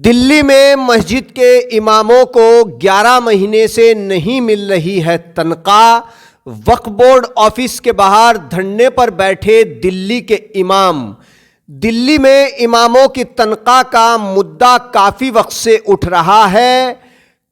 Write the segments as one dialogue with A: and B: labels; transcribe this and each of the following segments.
A: दिल्ली में मस्जिद के इमामों को 11 महीने से नहीं मिल रही है तनख्वाह। वक्फ बोर्ड ऑफिस के बाहर धरने पर बैठे दिल्ली के इमाम। दिल्ली में इमामों की तनख्वाह का मुद्दा काफ़ी वक्त से उठ रहा है।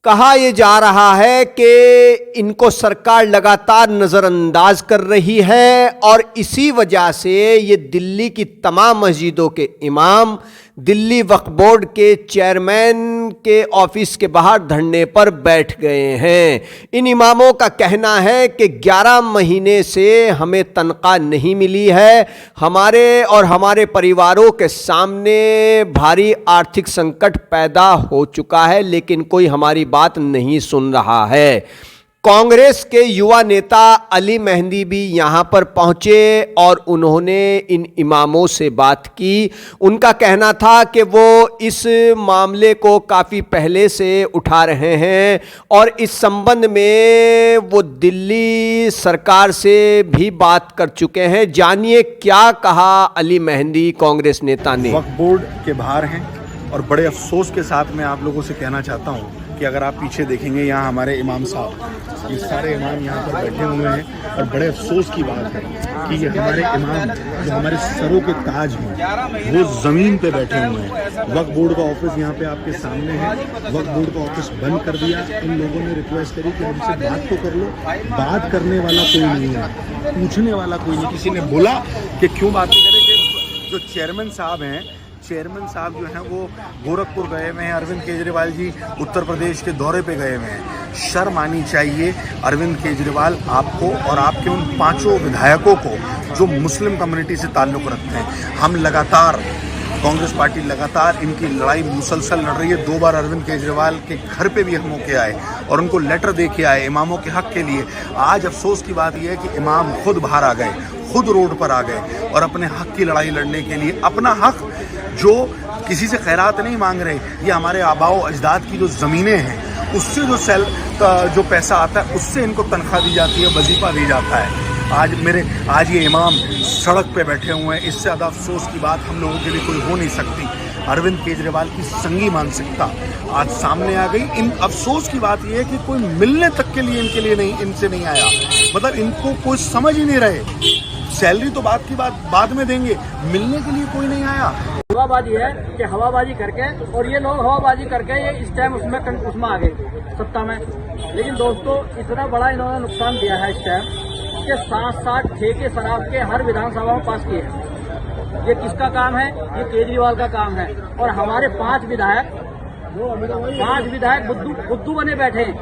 A: कहा यह जा रहा है कि इनको सरकार लगातार नज़रअंदाज कर रही है और इसी वजह से ये दिल्ली की तमाम मस्जिदों के इमाम दिल्ली वक्फ बोर्ड के चेयरमैन के ऑफिस के बाहर धरने पर बैठ गए हैं। इन इमामों का कहना है कि 11 महीने से हमें तनख्वाह नहीं मिली है। हमारे और हमारे परिवारों के सामने भारी आर्थिक संकट पैदा हो चुका है, लेकिन कोई हमारी बात नहीं सुन रहा है। कांग्रेस के युवा नेता अली मेहंदी भी यहां पर पहुंचे और उन्होंने इन इमामों से बात की। उनका कहना था कि वो इस मामले को काफ़ी पहले से उठा रहे हैं और इस संबंध में वो दिल्ली सरकार से भी बात कर चुके हैं। जानिए क्या कहा अली मेहंदी कांग्रेस नेता ने।
B: वक्फ बोर्ड के बाहर हैं और बड़े अफसोस के साथ मैं आप लोगों से कहना चाहता हूं कि अगर आप पीछे देखेंगे यहाँ हमारे इमाम साहब, ये सारे इमाम यहाँ पर बैठे हुए हैं और बड़े अफसोस की बात है कि ये हमारे इमाम जो हमारे सरों के ताज हैं वो ज़मीन पे बैठे हुए हैं। वक्फ बोर्ड का ऑफिस यहाँ पे आपके सामने है। वक्फ बोर्ड का ऑफिस बंद कर दिया। इन लोगों ने रिक्वेस्ट करी कि हमसे बात तो कर लो। बात करने वाला कोई नहीं है, पूछने वाला कोई नहीं। किसी ने बोला कि क्यों बात नहीं करें, कि जो चेयरमैन साहब हैं, चेयरमैन साहब जो हैं वो गोरखपुर गए हुए हैं। अरविंद केजरीवाल जी उत्तर प्रदेश के दौरे पे गए हुए हैं। शर्म आनी चाहिए अरविंद केजरीवाल आपको और आपके उन 5 विधायकों को जो मुस्लिम कम्युनिटी से ताल्लुक़ रखते हैं। हम लगातार, कांग्रेस पार्टी लगातार इनकी लड़ाई मुसलसल लड़ रही है। 2 बार अरविंद केजरीवाल के घर पे भी हम होके आए और उनको लेटर दे के आए इमामों के हक़ के लिए। आज अफसोस की बात यह है कि इमाम खुद बाहर आ गए, खुद रोड पर आ गए और अपने हक़ की लड़ाई लड़ने के लिए, अपना हक़ जो किसी से खैरात नहीं मांग रहे, ये हमारे आबाओ अजदाद की जो ज़मीनें हैं उससे जो पैसा आता है उससे इनको तनख्वाह दी जाती है, वजीफ़ा दी जाता है। आज ये इमाम सड़क पे बैठे हुए हैं। इससे ज़्यादा अफसोस की बात हम लोगों के लिए कोई हो नहीं सकती। अरविंद केजरीवाल की संगी मानसिकता आज सामने आ गई। इन अफसोस की बात यह है कि कोई मिलने तक के लिए इनसे नहीं आया। मतलब इनको कोई समझ ही नहीं रहे। सैलरी तो बाद में देंगे, मिलने के लिए कोई नहीं आया।
C: हवाबाजी है कि हवाबाजी करके, और ये लोग हवाबाजी करके ये इस टाइम उसमें आ गए सत्ता में। लेकिन दोस्तों इतना बड़ा इन्होंने नुकसान दिया है इस टाइम कि 7-7 ठेके शराब के हर विधानसभा में पास किए हैं। ये किसका काम है? ये केजरीवाल का काम है। और हमारे 5 विधायक बुद्धू बने बैठे हैं।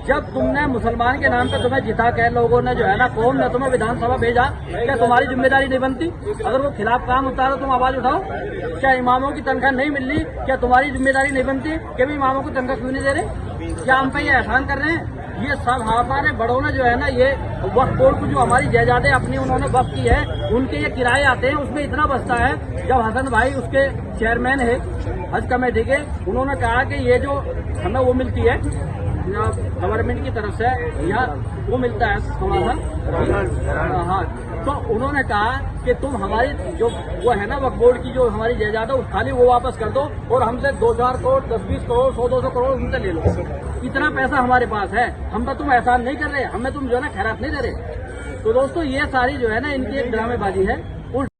C: जब तुमने मुसलमान के नाम पे तुम्हें जिता के लोगों ने जो है ना, कौम ने तुम्हें विधानसभा भेजा, क्या तुम्हारी जिम्मेदारी नहीं बनती? अगर वो खिलाफ काम होता है तो तुम आवाज उठाओ। क्या इमामों की तनख्वाह नहीं मिल रही, क्या तुम्हारी जिम्मेदारी नहीं बनती कि भी इमामों को तनख्वाह क्यों नहीं दे रहे? क्या हम पे ये एहसान कर रहे हैं? ये सब हमारे बड़ों ने जो है ना, ये वक्फ बोर्ड को जो हमारी जायदादें अपनी उन्होंने वक्फ की है, उनके ये किराए आते हैं, उसमें इतना बचता है। जब हसन भाई उसके चेयरमैन है हज कमेटी के, उन्होंने कहा कि ये जो हमें वो मिलती है गवर्नमेंट की तरफ से, या वो मिलता है थोड़ा सा, हाँ, तो उन्होंने कहा कि तुम हमारी जो वो है ना वक्फ बोर्ड की जो हमारी जायदाद है खाली वो वापस कर दो और हमसे 2-4 करोड़ 10-20 करोड़ 100-200 करोड़ उनसे ले लो। इतना पैसा हमारे पास है, हम पर तुम एहसान नहीं कर रहे, हमें तुम जो है ना खैरात नहीं दे रहे। तो दोस्तों ये सारी जो है ना इनकी एक ड्रामेबाजी है।